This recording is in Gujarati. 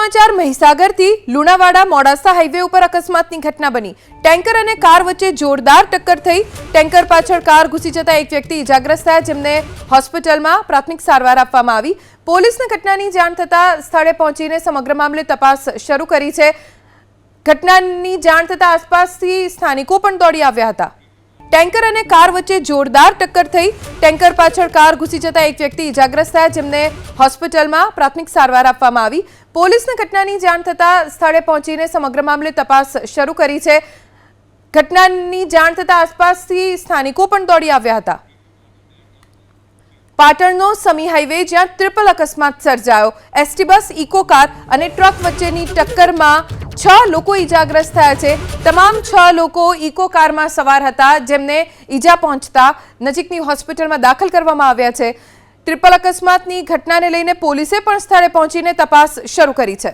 समाचार મહીસાગરથી લુણાવાડા મોડાસા હાઈવે ઉપર અકસ્માતની ઘટના બની। ટેન્કર અને કાર વચ્ચે જોરદાર ટક્કર થઈ। ટેન્કર પાછળ કાર ઘૂસી જતા એક વ્યક્તિ ઇજાગ્રસ્ત થયા, જેમને હોસ્પિટલમાં પ્રાથમિક સારવાર આપવામાં આવી। પોલીસને ઘટનાની જાણ થતા સ્થળે પહોંચીને સમગ્ર મામલે તપાસ શરૂ કરી છે। ઘટનાની જાણ થતા આસપાસથી સ્થાનિકો પણ દોડી આવ્યા હતા। ટેન્કર અને કાર વચ્ચે જોરદાર ટક્કર થઈ। ટેન્કર પાછળ કાર ઘૂસી જતા એક વ્યક્તિ ઇજાગ્રસ્ત થયા, જેમને હોસ્પિટલમાં પ્રાથમિક સારવાર આપવામાં આવી। પોલીસને ઘટનાની જાણ થતા સ્થળે પહોંચીને સમગ્ર મામલે તપાસ શરૂ કરી છે। ઘટનાની જાણ થતા આસપાસથી સ્થાનિકો પણ દોડી આવ્યા હતા। પાટણનો સમી હાઈવે જ્યાં ટ્રિપલ અકસ્માત સર્જાયો। એસટી બસ, ઇકો કાર અને ટ્રક વચ્ચેની ટક્કરમાં 6 લોકો ઇજાગ્રસ્ત થયા છે। તમામ 6 લોકો ઇકો કારમાં સવાર હતા, જેમને ઈજા પહોંચતા નજીકની હોસ્પિટલમાં દાખલ કરવામાં આવ્યા છે। ટ્રિપલ અકસ્માતની ઘટનાને લઈને પોલીસે પણ સ્થળે પહોંચીને તપાસ શરૂ કરી છે।